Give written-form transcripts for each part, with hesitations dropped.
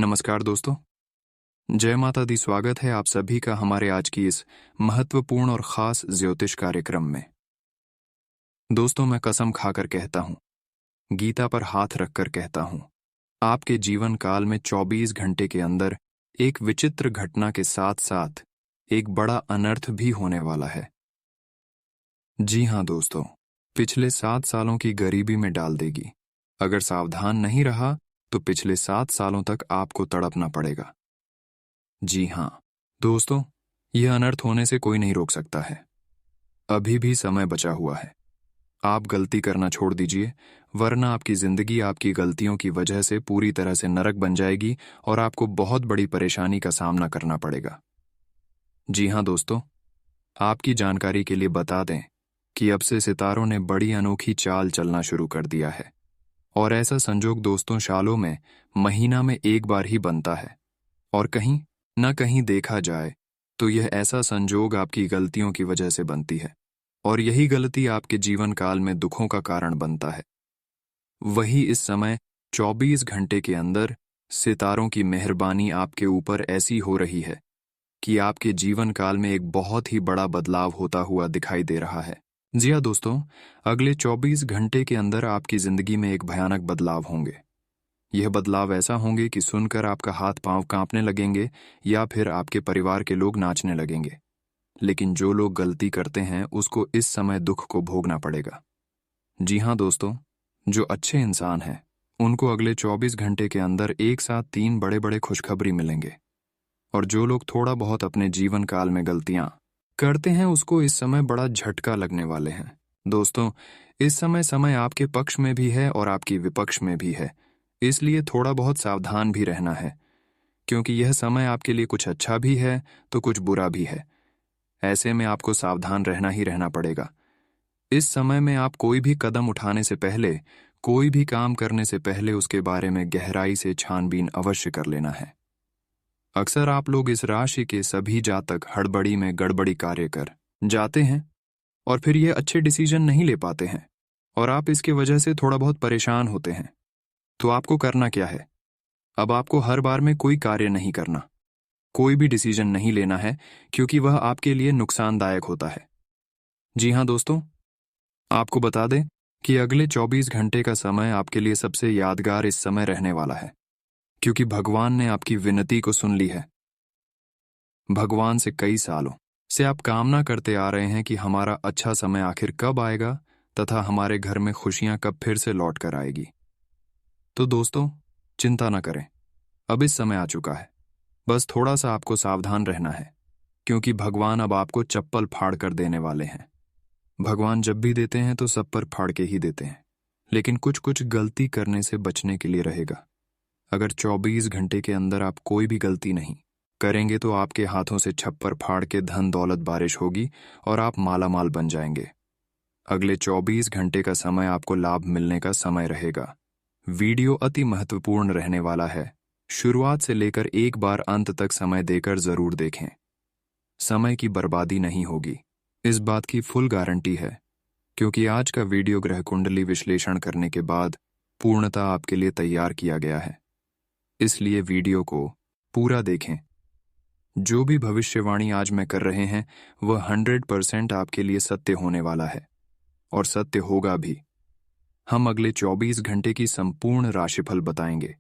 नमस्कार दोस्तों। जय माता दी। स्वागत है आप सभी का हमारे आज की इस महत्वपूर्ण और खास ज्योतिष कार्यक्रम में। दोस्तों, मैं कसम खाकर कहता हूँ, गीता पर हाथ रखकर कहता हूँ, आपके जीवन काल में 24 घंटे के अंदर एक विचित्र घटना के साथ साथ एक बड़ा अनर्थ भी होने वाला है। जी हाँ दोस्तों, पिछले 7 सालों की गरीबी में डाल देगी। अगर सावधान नहीं रहा तो पिछले 7 सालों तक आपको तड़पना पड़ेगा। जी हाँ दोस्तों, यह अनर्थ होने से कोई नहीं रोक सकता है। अभी भी समय बचा हुआ है। आप गलती करना छोड़ दीजिए, वरना आपकी जिंदगी आपकी गलतियों की वजह से पूरी तरह से नरक बन जाएगी और आपको बहुत बड़ी परेशानी का सामना करना पड़ेगा। जी हाँ दोस्तों, आपकी जानकारी के लिए बता दें कि अब से सितारों ने बड़ी अनोखी चाल चलना शुरू कर दिया है। और ऐसा संजोग दोस्तों सालों में, महीना में एक बार ही बनता है। और कहीं न कहीं देखा जाए तो यह ऐसा संजोग आपकी गलतियों की वजह से बनती है, और यही गलती आपके जीवन काल में दुखों का कारण बनता है। वही इस समय 24 घंटे के अंदर सितारों की मेहरबानी आपके ऊपर ऐसी हो रही है कि आपके जीवन काल में एक बहुत ही बड़ा बदलाव होता हुआ दिखाई दे रहा है। जी हाँ दोस्तों, अगले 24 घंटे के अंदर आपकी जिंदगी में एक भयानक बदलाव होंगे। यह बदलाव ऐसा होंगे कि सुनकर आपका हाथ पांव कांपने लगेंगे या फिर आपके परिवार के लोग नाचने लगेंगे। लेकिन जो लोग गलती करते हैं उसको इस समय दुख को भोगना पड़ेगा। जी हाँ दोस्तों, जो अच्छे इंसान हैं उनको अगले 24 घंटे के अंदर एक साथ 3 बड़े बड़े खुशखबरी मिलेंगे। और जो लोग थोड़ा बहुत अपने जीवन काल में गलतियां करते हैं उसको इस समय बड़ा झटका लगने वाले हैं। दोस्तों, इस समय आपके पक्ष में भी है और आपकी विपक्ष में भी है, इसलिए थोड़ा बहुत सावधान भी रहना है, क्योंकि यह समय आपके लिए कुछ अच्छा भी है तो कुछ बुरा भी है। ऐसे में आपको सावधान रहना ही रहना पड़ेगा। इस समय में आप कोई भी कदम उठाने से पहले, कोई भी काम करने से पहले उसके बारे में गहराई से छानबीन अवश्य कर लेना है। अक्सर आप लोग इस राशि के सभी जातक हड़बड़ी में गड़बड़ी कार्य कर जाते हैं और फिर ये अच्छे डिसीजन नहीं ले पाते हैं, और आप इसकी वजह से थोड़ा बहुत परेशान होते हैं। तो आपको करना क्या है? अब आपको हर बार में कोई कार्य नहीं करना, कोई भी डिसीजन नहीं लेना है, क्योंकि वह आपके लिए नुकसानदायक होता है। जी हाँ दोस्तों, आपको बता दें कि अगले 24 घंटे का समय आपके लिए सबसे यादगार इस समय रहने वाला है, क्योंकि भगवान ने आपकी विनती को सुन ली है। भगवान से कई सालों से आप कामना करते आ रहे हैं कि हमारा अच्छा समय आखिर कब आएगा तथा हमारे घर में खुशियां कब फिर से लौट कर आएगी। तो दोस्तों, चिंता न करें, अब इस समय आ चुका है। बस थोड़ा सा आपको सावधान रहना है, क्योंकि भगवान अब आपको चप्पल फाड़ कर देने वाले हैं। भगवान जब भी देते हैं तो सब पर फाड़ के ही देते हैं, लेकिन कुछ कुछ गलती करने से बचने के लिए रहेगा। अगर 24 घंटे के अंदर आप कोई भी गलती नहीं करेंगे तो आपके हाथों से छप्पर फाड़ के धन दौलत बारिश होगी और आप मालामाल बन जाएंगे। अगले 24 घंटे का समय आपको लाभ मिलने का समय रहेगा। वीडियो अति महत्वपूर्ण रहने वाला है। शुरुआत से लेकर एक बार अंत तक समय देकर जरूर देखें। समय की बर्बादी नहीं होगी, इस बात की फुल गारंटी है, क्योंकि आज का वीडियो ग्रह कुंडली विश्लेषण करने के बाद पूर्णतः आपके लिए तैयार किया गया है। इसलिए वीडियो को पूरा देखें। जो भी भविष्यवाणी आज मैं कर रहे हैं वह 100% आपके लिए सत्य होने वाला है, और सत्य होगा भी। हम अगले 24 घंटे की संपूर्ण राशिफल बताएंगे।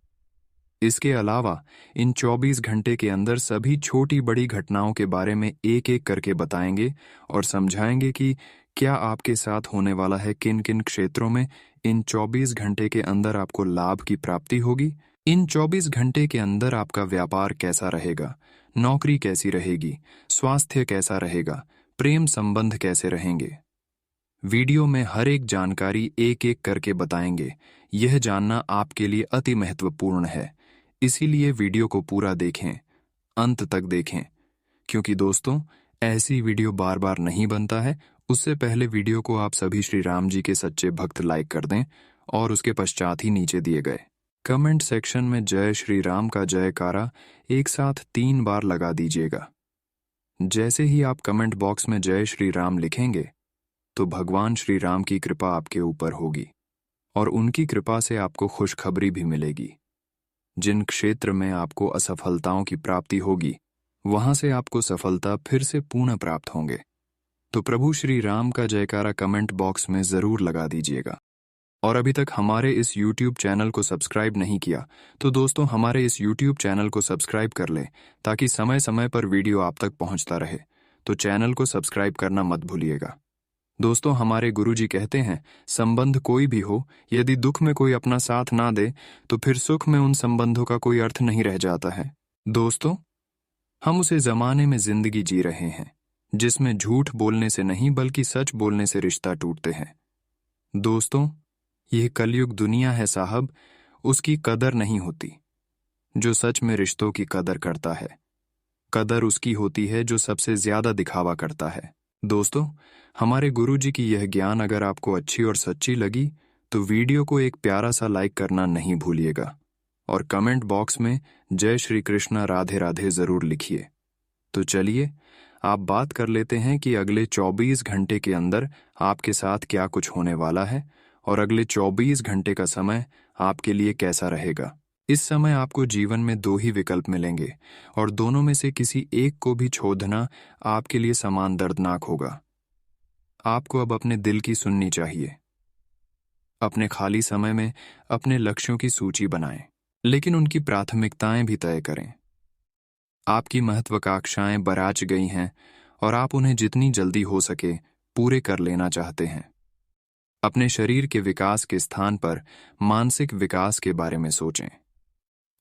इसके अलावा इन 24 घंटे के अंदर सभी छोटी बड़ी घटनाओं के बारे में एक एक करके बताएंगे और समझाएंगे कि क्या आपके साथ होने वाला है, किन किन क्षेत्रों में इन 24 घंटे के अंदर आपको लाभ की प्राप्ति होगी। इन 24 घंटे के अंदर आपका व्यापार कैसा रहेगा, नौकरी कैसी रहेगी, स्वास्थ्य कैसा रहेगा, प्रेम संबंध कैसे रहेंगे। वीडियो में हर एक जानकारी एक एक करके बताएंगे। यह जानना आपके लिए अति महत्वपूर्ण है, इसीलिए वीडियो को पूरा देखें, अंत तक देखें, क्योंकि दोस्तों ऐसी वीडियो बार बार नहीं बनता है। उससे पहले वीडियो को आप सभी श्री राम जी के सच्चे भक्त लाइक कर दें और उसके पश्चात ही नीचे दिए गए कमेंट सेक्शन में जय श्री राम का जयकारा एक साथ 3 बार लगा दीजिएगा। जैसे ही आप कमेंट बॉक्स में जय श्री राम लिखेंगे तो भगवान श्री राम की कृपा आपके ऊपर होगी और उनकी कृपा से आपको खुशखबरी भी मिलेगी। जिन क्षेत्र में आपको असफलताओं की प्राप्ति होगी, वहां से आपको सफलता फिर से पुनः प्राप्त होंगे। तो प्रभु श्री राम का जयकारा कमेंट बॉक्स में जरूर लगा दीजिएगा। और अभी तक हमारे इस YouTube चैनल को सब्सक्राइब नहीं किया तो दोस्तों हमारे इस YouTube चैनल को सब्सक्राइब कर लें, ताकि समय समय पर वीडियो आप तक पहुंचता रहे। तो चैनल को सब्सक्राइब करना मत भूलिएगा। दोस्तों, हमारे गुरुजी कहते हैं, संबंध कोई भी हो, यदि दुख में कोई अपना साथ ना दे तो फिर सुख में उन संबंधों का कोई अर्थ नहीं रह जाता है। दोस्तों, हम उसे जमाने में जिंदगी जी रहे हैं जिसमें झूठ बोलने से नहीं बल्कि सच बोलने से रिश्ता टूटते हैं। दोस्तों, यह कलयुग दुनिया है साहब, उसकी कदर नहीं होती। जो सच में रिश्तों की कदर करता है, कदर उसकी होती है जो सबसे ज्यादा दिखावा करता है। दोस्तों, हमारे गुरुजी की यह ज्ञान अगर आपको अच्छी और सच्ची लगी तो वीडियो को एक प्यारा सा लाइक करना नहीं भूलिएगा और कमेंट बॉक्स में जय श्री कृष्णा राधे राधे जरूर लिखिए। तो चलिए आप बात कर लेते हैं कि अगले 24 घंटे के अंदर आपके साथ क्या कुछ होने वाला है और अगले 24 घंटे का समय आपके लिए कैसा रहेगा। इस समय आपको जीवन में 2 ही विकल्प मिलेंगे और दोनों में से किसी एक को भी छोड़ना आपके लिए समान दर्दनाक होगा। आपको अब अपने दिल की सुननी चाहिए। अपने खाली समय में अपने लक्ष्यों की सूची बनाएं, लेकिन उनकी प्राथमिकताएं भी तय करें। आपकी महत्वाकांक्षाएं बराच गई हैं और आप उन्हें जितनी जल्दी हो सके पूरे कर लेना चाहते हैं। अपने शरीर के विकास के स्थान पर मानसिक विकास के बारे में सोचें।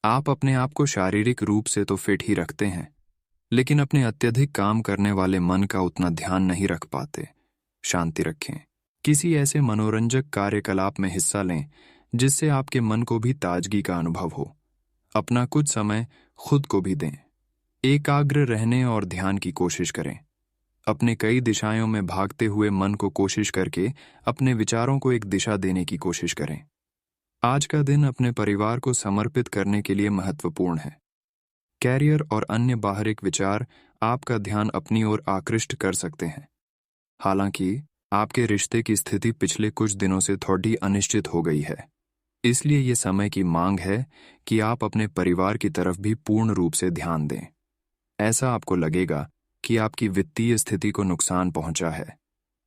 आप अपने आप को शारीरिक रूप से तो फिट ही रखते हैं, लेकिन अपने अत्यधिक काम करने वाले मन का उतना ध्यान नहीं रख पाते। शांति रखें। किसी ऐसे मनोरंजक कार्यकलाप में हिस्सा लें जिससे आपके मन को भी ताजगी का अनुभव हो। अपना कुछ समय खुद को भी दें। एकाग्र रहने और ध्यान की कोशिश करें। अपने कई दिशाओं में भागते हुए मन को कोशिश करके अपने विचारों को एक दिशा देने की कोशिश करें। आज का दिन अपने परिवार को समर्पित करने के लिए महत्वपूर्ण है। कैरियर और अन्य बाहरिक विचार आपका ध्यान अपनी ओर आकृष्ट कर सकते हैं। हालांकि आपके रिश्ते की स्थिति पिछले कुछ दिनों से थोड़ी अनिश्चित हो गई है, इसलिए ये समय की मांग है कि आप अपने परिवार की तरफ भी पूर्ण रूप से ध्यान दें। ऐसा आपको लगेगा कि आपकी वित्तीय स्थिति को नुकसान पहुंचा है,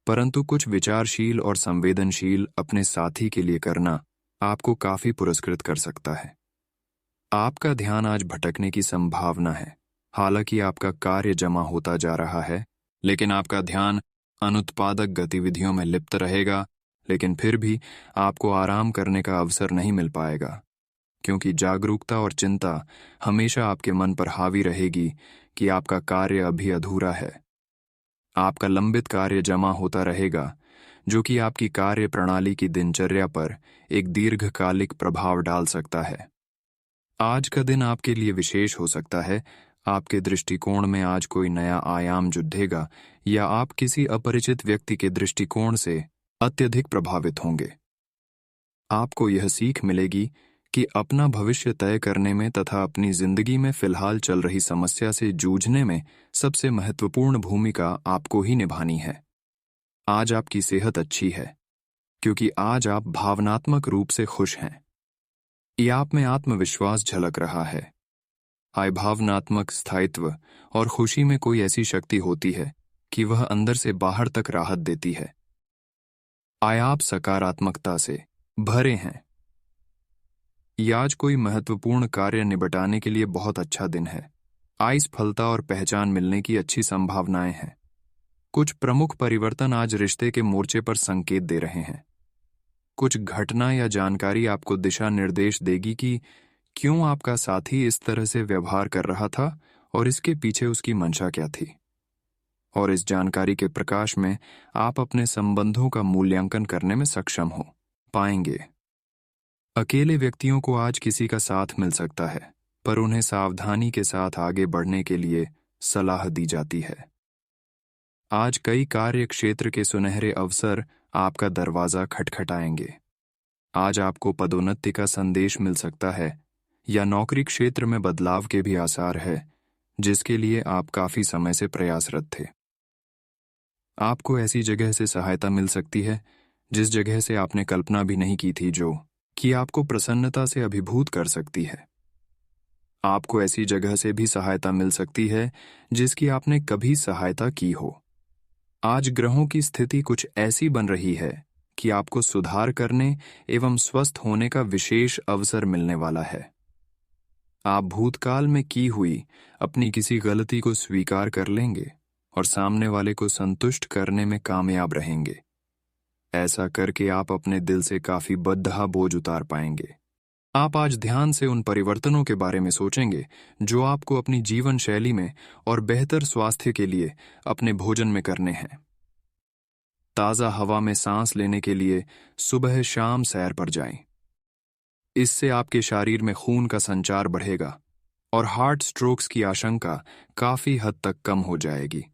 परंतु कुछ विचारशील और संवेदनशील अपने साथी के लिए करना आपको काफी पुरस्कृत कर सकता है। आपका ध्यान आज भटकने की संभावना है। हालांकि आपका कार्य जमा होता जा रहा है, लेकिन आपका ध्यान अनुत्पादक गतिविधियों में लिप्त रहेगा। लेकिन फिर भी आपको आराम करने का अवसर नहीं मिल पाएगा, क्योंकि जागरूकता और चिंता हमेशा आपके मन पर हावी रहेगी कि आपका कार्य अभी अधूरा है। आपका लंबित कार्य जमा होता रहेगा, जो कि आपकी कार्य प्रणाली की दिनचर्या पर एक दीर्घकालिक प्रभाव डाल सकता है। आज का दिन आपके लिए विशेष हो सकता है। आपके दृष्टिकोण में आज कोई नया आयाम जुड़ेगा या आप किसी अपरिचित व्यक्ति के दृष्टिकोण से अत्यधिक प्रभावित होंगे। आपको यह सीख मिलेगी कि अपना भविष्य तय करने में तथा अपनी जिंदगी में फिलहाल चल रही समस्या से जूझने में सबसे महत्वपूर्ण भूमिका आपको ही निभानी है। आज आपकी सेहत अच्छी है, क्योंकि आज आप भावनात्मक रूप से खुश हैं। ये आप में आत्मविश्वास झलक रहा है। भावनात्मक स्थायित्व और खुशी में कोई ऐसी शक्ति होती है कि वह अंदर से बाहर तक राहत देती है। आप सकारात्मकता से भरे हैं। आज कोई महत्वपूर्ण कार्य निपटाने के लिए बहुत अच्छा दिन है। सफलता और पहचान मिलने की अच्छी संभावनाएं हैं। कुछ प्रमुख परिवर्तन आज रिश्ते के मोर्चे पर संकेत दे रहे हैं। कुछ घटना या जानकारी आपको दिशा निर्देश देगी कि क्यों आपका साथी इस तरह से व्यवहार कर रहा था और इसके पीछे उसकी मंशा क्या थी। और इस जानकारी के प्रकाश में आप अपने संबंधों का मूल्यांकन करने में सक्षम हो पाएंगे। अकेले व्यक्तियों को आज किसी का साथ मिल सकता है, पर उन्हें सावधानी के साथ आगे बढ़ने के लिए सलाह दी जाती है। आज कई कार्य क्षेत्र के सुनहरे अवसर आपका दरवाजा खटखटाएंगे। आज आपको पदोन्नति का संदेश मिल सकता है या नौकरी क्षेत्र में बदलाव के भी आसार है, जिसके लिए आप काफी समय से प्रयासरत थे। आपको ऐसी जगह से सहायता मिल सकती है जिस जगह से आपने कल्पना भी नहीं की थी, जो कि आपको प्रसन्नता से अभिभूत कर सकती है। आपको ऐसी जगह से भी सहायता मिल सकती है जिसकी आपने कभी सहायता की हो। आज ग्रहों की स्थिति कुछ ऐसी बन रही है कि आपको सुधार करने एवं स्वस्थ होने का विशेष अवसर मिलने वाला है। आप भूतकाल में की हुई अपनी किसी गलती को स्वीकार कर लेंगे और सामने वाले को संतुष्ट करने में कामयाब रहेंगे। ऐसा करके आप अपने दिल से काफी बद्धा बोझ उतार पाएंगे। आप आज ध्यान से उन परिवर्तनों के बारे में सोचेंगे जो आपको अपनी जीवन शैली में और बेहतर स्वास्थ्य के लिए अपने भोजन में करने हैं। ताज़ा हवा में सांस लेने के लिए सुबह शाम सैर पर जाएं। इससे आपके शरीर में खून का संचार बढ़ेगा और हार्ट स्ट्रोक्स की आशंका काफी हद तक कम हो जाएगी।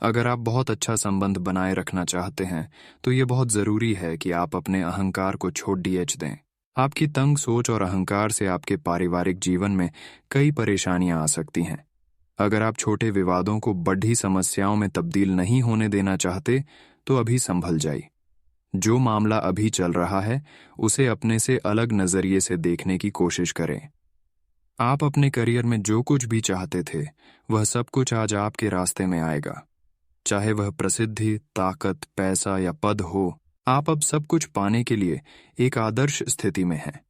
अगर आप बहुत अच्छा संबंध बनाए रखना चाहते हैं तो ये बहुत जरूरी है कि आप अपने अहंकार को छोड़ दें। आपकी तंग सोच और अहंकार से आपके पारिवारिक जीवन में कई परेशानियां आ सकती हैं। अगर आप छोटे विवादों को बड़ी समस्याओं में तब्दील नहीं होने देना चाहते तो अभी संभल जाइए। जो मामला अभी चल रहा है उसे अपने से अलग नजरिए से देखने की कोशिश करें। आप अपने करियर में जो कुछ भी चाहते थे वह सब कुछ आज आपके रास्ते में आएगा। चाहे वह प्रसिद्धि, ताकत, पैसा या पद हो, आप अब सब कुछ पाने के लिए एक आदर्श स्थिति में हैं।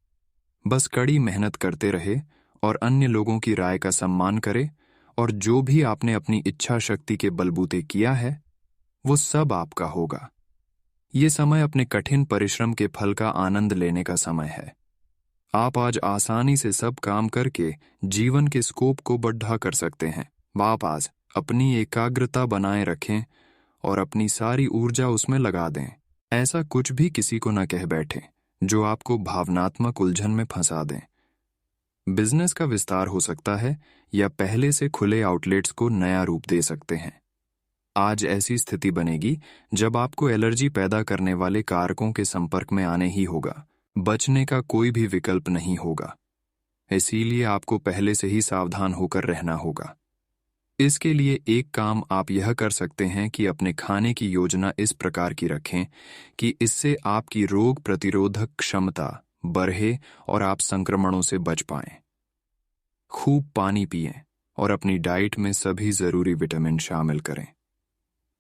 बस कड़ी मेहनत करते रहे और अन्य लोगों की राय का सम्मान करें और जो भी आपने अपनी इच्छा शक्ति के बलबूते किया है वो सब आपका होगा। ये समय अपने कठिन परिश्रम के फल का आनंद लेने का समय है। आप आज आसानी से सब काम करके जीवन के स्कोप को बढ़ा कर सकते हैं। आप आज अपनी एकाग्रता बनाए रखें और अपनी सारी ऊर्जा उसमें लगा दें। ऐसा कुछ भी किसी को न कह बैठें जो आपको भावनात्मक उलझन में फंसा दें। बिजनेस का विस्तार हो सकता है या पहले से खुले आउटलेट्स को नया रूप दे सकते हैं। आज ऐसी स्थिति बनेगी जब आपको एलर्जी पैदा करने वाले कारकों के संपर्क में आने ही होगा। बचने का कोई भी विकल्प नहीं होगा। इसीलिए आपको पहले से ही सावधान होकर रहना होगा। इसके लिए एक काम आप यह कर सकते हैं कि अपने खाने की योजना इस प्रकार की रखें कि इससे आपकी रोग प्रतिरोधक क्षमता बढ़े और आप संक्रमणों से बच पाएं। खूब पानी पिएं और अपनी डाइट में सभी जरूरी विटामिन शामिल करें।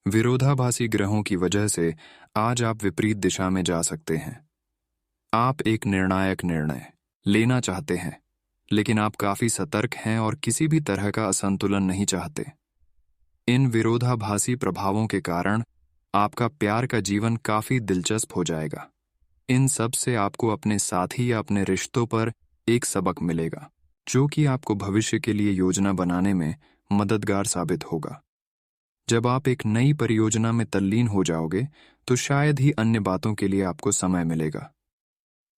विरोधाभासी ग्रहों की वजह से आज आप विपरीत दिशा में जा सकते हैं। आप एक निर्णायक निर्णय लेना चाहते हैं लेकिन आप काफी सतर्क हैं और किसी भी तरह का असंतुलन नहीं चाहते। इन विरोधाभासी प्रभावों के कारण आपका प्यार का जीवन काफी दिलचस्प हो जाएगा। इन सब से आपको अपने साथी या अपने रिश्तों पर एक सबक मिलेगा जो कि आपको भविष्य के लिए योजना बनाने में मददगार साबित होगा। जब आप एक नई परियोजना में तल्लीन हो जाओगे तो शायद ही अन्य बातों के लिए आपको समय मिलेगा।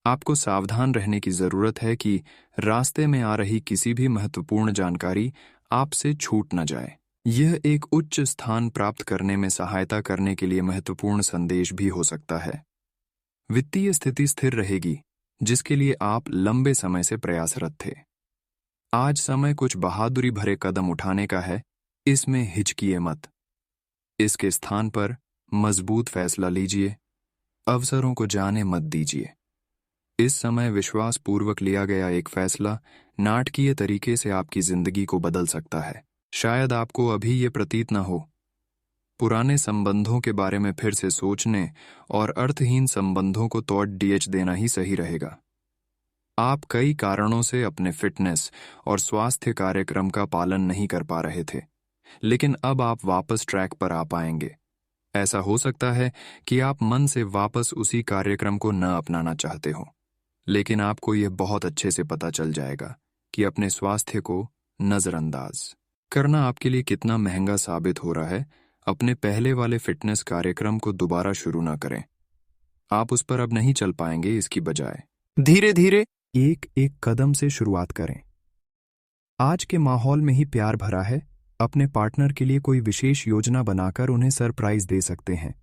आपको सावधान रहने की जरूरत है कि रास्ते में आ रही किसी भी महत्वपूर्ण जानकारी आपसे छूट न जाए। यह एक उच्च स्थान प्राप्त करने में सहायता करने के लिए महत्वपूर्ण संदेश भी हो सकता है। वित्तीय स्थिति स्थिर रहेगी जिसके लिए आप लंबे समय से प्रयासरत थे। आज समय कुछ बहादुरी भरे कदम उठाने का है, इसमें हिचकिए मत। इसके स्थान पर मजबूत फैसला लीजिए, अवसरों को जाने मत दीजिए। इस समय विश्वास पूर्वक लिया गया एक फैसला नाटकीय तरीके से आपकी जिंदगी को बदल सकता है। शायद आपको अभी ये प्रतीत न हो। पुराने संबंधों के बारे में फिर से सोचने और अर्थहीन संबंधों को तोड़ देना ही सही रहेगा। आप कई कारणों से अपने फिटनेस और स्वास्थ्य कार्यक्रम का पालन नहीं कर पा रहे थे, लेकिन अब आप वापस ट्रैक पर आ पाएंगे। ऐसा हो सकता है कि आप मन से वापस उसी कार्यक्रम को न अपनाना चाहते हो, लेकिन आपको यह बहुत अच्छे से पता चल जाएगा कि अपने स्वास्थ्य को नजरअंदाज करना आपके लिए कितना महंगा साबित हो रहा है। अपने पहले वाले फिटनेस कार्यक्रम को दोबारा शुरू ना करें। आप उस पर अब नहीं चल पाएंगे। इसकी बजाय धीरे धीरे एक एक कदम से शुरुआत करें। आज के माहौल में ही प्यार भरा है। अपने पार्टनर के लिए कोई विशेष योजना बनाकर उन्हें सरप्राइज दे सकते हैं।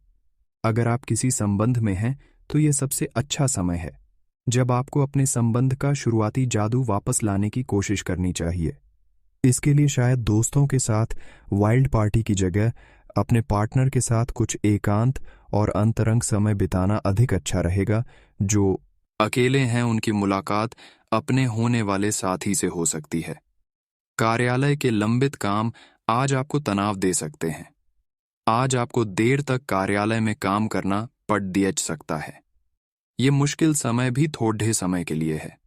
अगर आप किसी संबंध में हैं तो यह सबसे अच्छा समय है जब आपको अपने संबंध का शुरुआती जादू वापस लाने की कोशिश करनी चाहिए। इसके लिए शायद दोस्तों के साथ वाइल्ड पार्टी की जगह अपने पार्टनर के साथ कुछ एकांत और अंतरंग समय बिताना अधिक अच्छा रहेगा। जो अकेले हैं उनकी मुलाकात अपने होने वाले साथी से हो सकती है। कार्यालय के लंबित काम आज आपको तनाव दे सकते हैं। आज आपको देर तक कार्यालय में काम करना पड़ दिया सकता है। ये मुश्किल समय भी थोड़े समय के लिए है।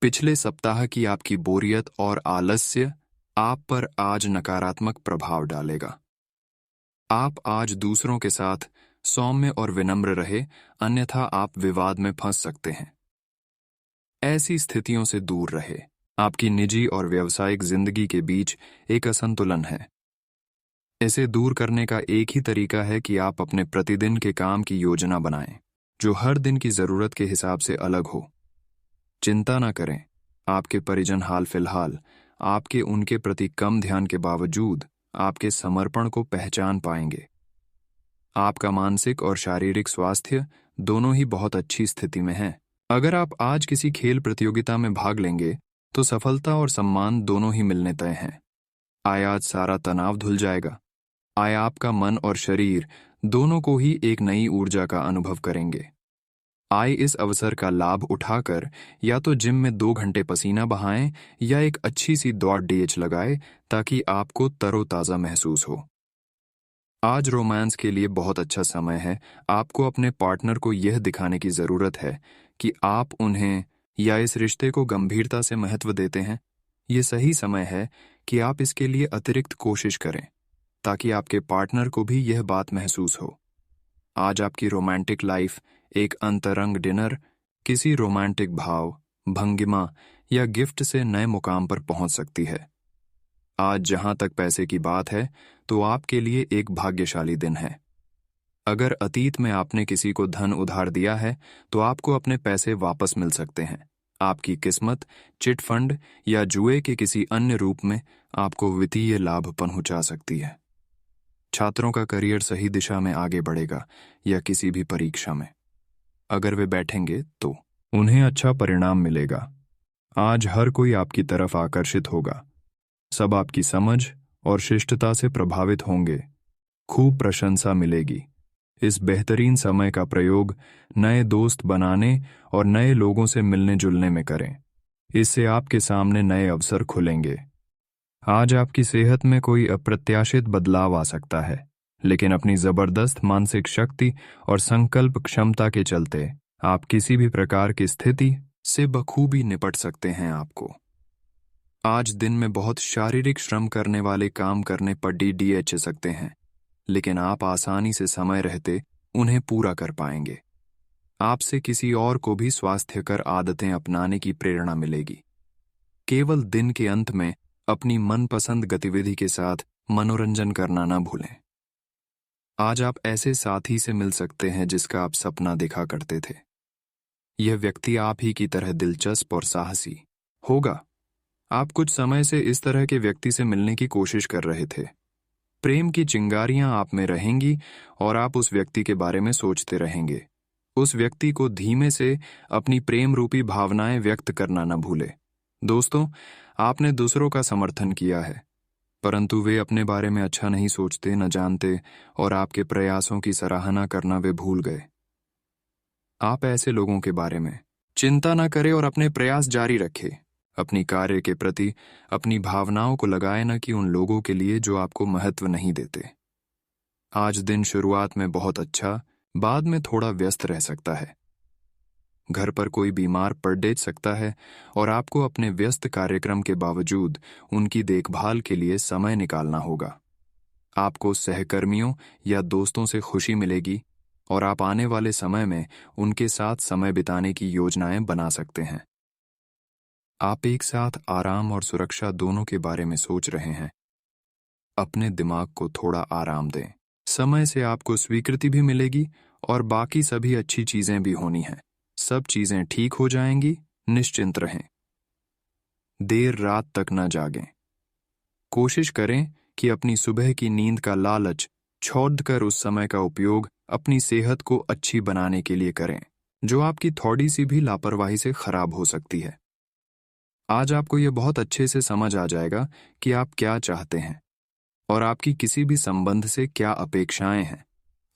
पिछले सप्ताह की आपकी बोरियत और आलस्य आप पर आज नकारात्मक प्रभाव डालेगा। आप आज दूसरों के साथ सौम्य और विनम्र रहे, अन्यथा आप विवाद में फंस सकते हैं। ऐसी स्थितियों से दूर रहे। आपकी निजी और व्यावसायिक जिंदगी के बीच एक असंतुलन है। इसे दूर करने का एक ही तरीका है कि आप अपने प्रतिदिन के काम की योजना बनाएं, जो हर दिन की जरूरत के हिसाब से अलग हो। चिंता न करें, आपके परिजन हाल फिलहाल आपके उनके प्रति कम ध्यान के बावजूद आपके समर्पण को पहचान पाएंगे। आपका मानसिक और शारीरिक स्वास्थ्य दोनों ही बहुत अच्छी स्थिति में है। अगर आप आज किसी खेल प्रतियोगिता में भाग लेंगे तो सफलता और सम्मान दोनों ही मिलने तय हैं। आज सारा तनाव धुल जाएगा। आपका मन और शरीर दोनों को ही एक नई ऊर्जा का अनुभव करेंगे। इस अवसर का लाभ उठाकर या तो जिम में 2 घंटे पसीना बहाएं या एक अच्छी सी दौड़ डीएच लगाएं ताकि आपको तरोताजा महसूस हो। आज रोमांस के लिए बहुत अच्छा समय है। आपको अपने पार्टनर को यह दिखाने की जरूरत है कि आप उन्हें या इस रिश्ते को गंभीरता से महत्व देते हैं। ये सही समय है कि आप इसके लिए अतिरिक्त कोशिश करें ताकि आपके पार्टनर को भी यह बात महसूस हो। आज आपकी रोमांटिक लाइफ एक अंतरंग डिनर, किसी रोमांटिक भाव, भंगिमा या गिफ्ट से नए मुकाम पर पहुंच सकती है। आज जहां तक पैसे की बात है तो आपके लिए एक भाग्यशाली दिन है। अगर अतीत में आपने किसी को धन उधार दिया है तो आपको अपने पैसे वापस मिल सकते हैं। आपकी किस्मत चिट फंड या जुए के किसी अन्य रूप में आपको वित्तीय लाभ पहुंचा सकती है। छात्रों का करियर सही दिशा में आगे बढ़ेगा या किसी भी परीक्षा में अगर वे बैठेंगे तो उन्हें अच्छा परिणाम मिलेगा। आज हर कोई आपकी तरफ आकर्षित होगा। सब आपकी समझ और शिष्टता से प्रभावित होंगे। खूब प्रशंसा मिलेगी। इस बेहतरीन समय का प्रयोग नए दोस्त बनाने और नए लोगों से मिलने जुलने में करें। इससे आपके सामने नए अवसर खुलेंगे। आज आपकी सेहत में कोई अप्रत्याशित बदलाव आ सकता है, लेकिन अपनी जबरदस्त मानसिक शक्ति और संकल्प क्षमता के चलते आप किसी भी प्रकार की स्थिति से बखूबी निपट सकते हैं। आपको आज दिन में बहुत शारीरिक श्रम करने वाले काम करने पर डीएच सकते हैं, लेकिन आप आसानी से समय रहते उन्हें पूरा कर पाएंगे। आपसे किसी और को भी स्वास्थ्यकर आदतें अपनाने की प्रेरणा मिलेगी। केवल दिन के अंत में अपनी मनपसंद गतिविधि के साथ मनोरंजन करना न भूलें। आज आप ऐसे साथी से मिल सकते हैं जिसका आप सपना देखा करते थे। यह व्यक्ति आप ही की तरह दिलचस्प और साहसी होगा। आप कुछ समय से इस तरह के व्यक्ति से मिलने की कोशिश कर रहे थे। प्रेम की चिंगारियां आप में रहेंगी और आप उस व्यक्ति के बारे में सोचते रहेंगे। उस व्यक्ति को धीमे से अपनी प्रेम रूपी भावनाएं व्यक्त करना न भूले। दोस्तों, आपने दूसरों का समर्थन किया है, परंतु वे अपने बारे में अच्छा नहीं सोचते, न जानते और आपके प्रयासों की सराहना करना वे भूल गए। आप ऐसे लोगों के बारे में चिंता न करें और अपने प्रयास जारी रखें। अपनी कार्य के प्रति अपनी भावनाओं को लगाए न कि उन लोगों के लिए जो आपको महत्व नहीं देते। आज दिन शुरुआत में बहुत अच्छा, बाद में थोड़ा व्यस्त रह सकता है। घर पर कोई बीमार पड़ सकता है और आपको अपने व्यस्त कार्यक्रम के बावजूद उनकी देखभाल के लिए समय निकालना होगा। आपको सहकर्मियों या दोस्तों से खुशी मिलेगी और आप आने वाले समय में उनके साथ समय बिताने की योजनाएं बना सकते हैं। आप एक साथ आराम और सुरक्षा दोनों के बारे में सोच रहे हैं। अपने दिमाग को थोड़ा आराम दें। समय से आपको स्वीकृति भी मिलेगी और बाकी सभी अच्छी चीजें भी होनी हैं। सब चीजें ठीक हो जाएंगी, निश्चिंत रहें। देर रात तक न जागें। कोशिश करें कि अपनी सुबह की नींद का लालच छोड़कर उस समय का उपयोग अपनी सेहत को अच्छी बनाने के लिए करें, जो आपकी थोड़ी सी भी लापरवाही से खराब हो सकती है। आज आपको यह बहुत अच्छे से समझ आ जाएगा कि आप क्या चाहते हैं और आपकी किसी भी संबंध से क्या अपेक्षाएं हैं।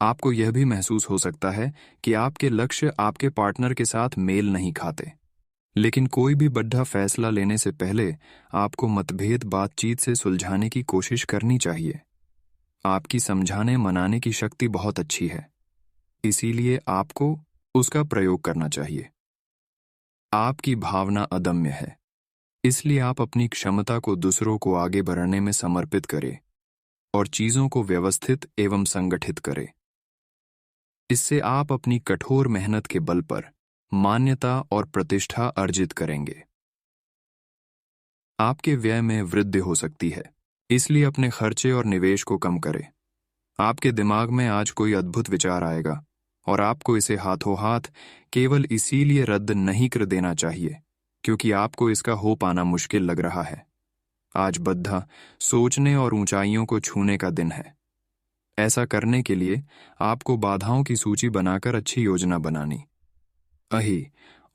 आपको यह भी महसूस हो सकता है कि आपके लक्ष्य आपके पार्टनर के साथ मेल नहीं खाते। लेकिन कोई भी बड़ा फैसला लेने से पहले आपको मतभेद बातचीत से सुलझाने की कोशिश करनी चाहिए। आपकी समझाने मनाने की शक्ति बहुत अच्छी है, इसीलिए आपको उसका प्रयोग करना चाहिए। आपकी भावना अदम्य है, इसलिए आप अपनी क्षमता को दूसरों को आगे बढ़ाने में समर्पित करें और चीजों को व्यवस्थित एवं संगठित करें। इससे आप अपनी कठोर मेहनत के बल पर मान्यता और प्रतिष्ठा अर्जित करेंगे। आपके व्यय में वृद्धि हो सकती है, इसलिए अपने खर्चे और निवेश को कम करें। आपके दिमाग में आज कोई अद्भुत विचार आएगा और आपको इसे हाथों हाथ केवल इसीलिए रद्द नहीं कर देना चाहिए क्योंकि आपको इसका हो पाना मुश्किल लग रहा है। आज बद्धा सोचने और ऊंचाइयों को छूने का दिन है। ऐसा करने के लिए आपको बाधाओं की सूची बनाकर अच्छी योजना बनानी अही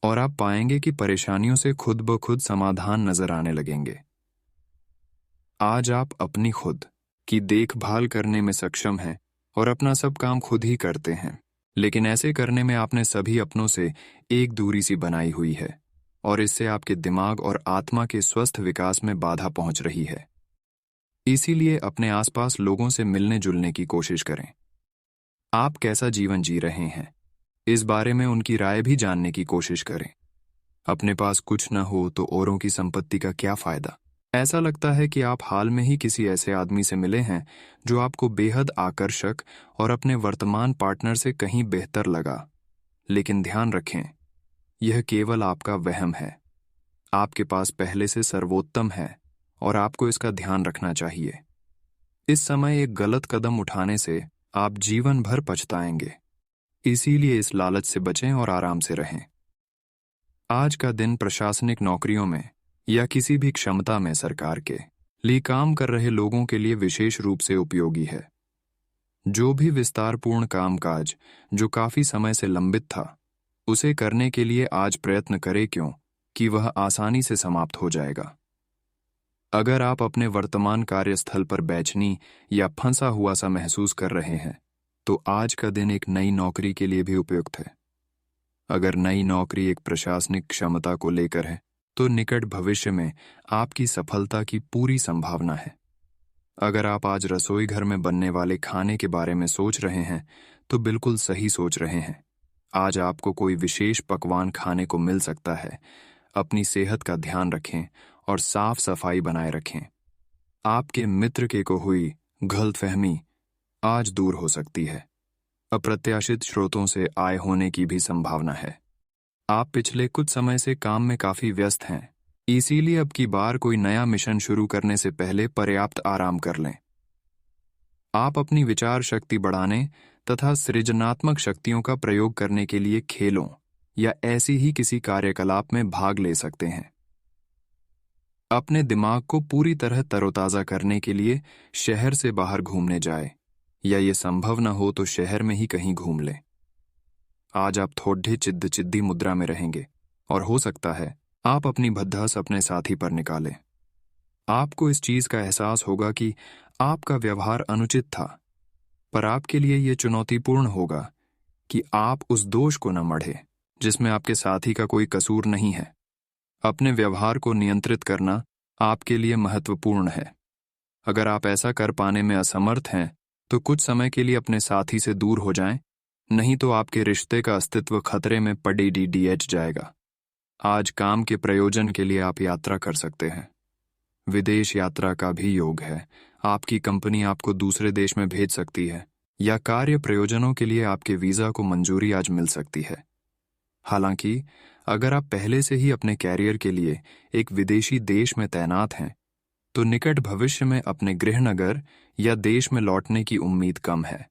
और आप पाएंगे कि परेशानियों से खुद ब खुद समाधान नजर आने लगेंगे। आज आप अपनी खुद की देखभाल करने में सक्षम हैं और अपना सब काम खुद ही करते हैं, लेकिन ऐसे करने में आपने सभी अपनों से एक दूरी सी बनाई हुई है और इससे आपके दिमाग और आत्मा के स्वस्थ विकास में बाधा पहुंच रही है। इसीलिए अपने आसपास लोगों से मिलने जुलने की कोशिश करें। आप कैसा जीवन जी रहे हैं, इस बारे में उनकी राय भी जानने की कोशिश करें। अपने पास कुछ न हो तो औरों की संपत्ति का क्या फायदा। ऐसा लगता है कि आप हाल में ही किसी ऐसे आदमी से मिले हैं जो आपको बेहद आकर्षक और अपने वर्तमान पार्टनर से कहीं बेहतर लगा, लेकिन ध्यान रखें, यह केवल आपका वहम है। आपके पास पहले से सर्वोत्तम है और आपको इसका ध्यान रखना चाहिए। इस समय एक गलत कदम उठाने से आप जीवन भर पछताएंगे, इसीलिए इस लालच से बचें और आराम से रहें। आज का दिन प्रशासनिक नौकरियों में या किसी भी क्षमता में सरकार के लिए काम कर रहे लोगों के लिए विशेष रूप से उपयोगी है। जो भी विस्तारपूर्ण कामकाज जो काफी समय से लंबित था, उसे करने के लिए आज प्रयत्न करें क्योंकि वह आसानी से समाप्त हो जाएगा। अगर आप अपने वर्तमान कार्यस्थल पर बेचैनी या फंसा हुआ सा महसूस कर रहे हैं, तो आज का दिन एक नई नौकरी के लिए भी उपयुक्त है। अगर नई नौकरी एक प्रशासनिक क्षमता को लेकर है, तो निकट भविष्य में आपकी सफलता की पूरी संभावना है। अगर आप आज रसोई घर में बनने वाले खाने के बारे में सोच रहे हैं, तो बिल्कुल सही सोच रहे हैं। आज आपको कोई विशेष पकवान खाने को मिल सकता है। अपनी सेहत का ध्यान रखें और साफ सफाई बनाए रखें। आपके मित्र के को हुई गलतफहमी आज दूर हो सकती है। अप्रत्याशित स्रोतों से आय होने की भी संभावना है। आप पिछले कुछ समय से काम में काफी व्यस्त हैं, इसीलिए अब की बार कोई नया मिशन शुरू करने से पहले पर्याप्त आराम कर लें। आप अपनी विचार शक्ति बढ़ाने तथा सृजनात्मक शक्तियों का प्रयोग करने के लिए खेलों या ऐसी ही किसी कार्यकलाप में भाग ले सकते हैं। अपने दिमाग को पूरी तरह तरोताजा करने के लिए शहर से बाहर घूमने जाए, या ये संभव न हो तो शहर में ही कहीं घूम लें। आज आप थोड़े चिद्दी मुद्रा में रहेंगे और हो सकता है आप अपनी भद्दास अपने साथी पर निकालें। आपको इस चीज का एहसास होगा कि आपका व्यवहार अनुचित था, पर आपके लिए यह चुनौतीपूर्ण होगा कि आप उस दोष को न मढ़ें जिसमें आपके साथी का कोई कसूर नहीं है। अपने व्यवहार को नियंत्रित करना आपके लिए महत्वपूर्ण है। अगर आप ऐसा कर पाने में असमर्थ हैं, तो कुछ समय के लिए अपने साथी से दूर हो जाएं, नहीं तो आपके रिश्ते का अस्तित्व खतरे में पड़ेडीडीएच जाएगा। आज काम के प्रयोजन के लिए आप यात्रा कर सकते हैं। विदेश यात्रा का भी योग है। आपकी कंपनी आपको दूसरे देश में भेज सकती है या कार्य प्रयोजनों के लिए आपके वीजा को मंजूरी आज मिल सकती है। हालांकि अगर आप पहले से ही अपने कैरियर के लिए एक विदेशी देश में तैनात हैं, तो निकट भविष्य में अपने गृहनगर या देश में लौटने की उम्मीद कम है।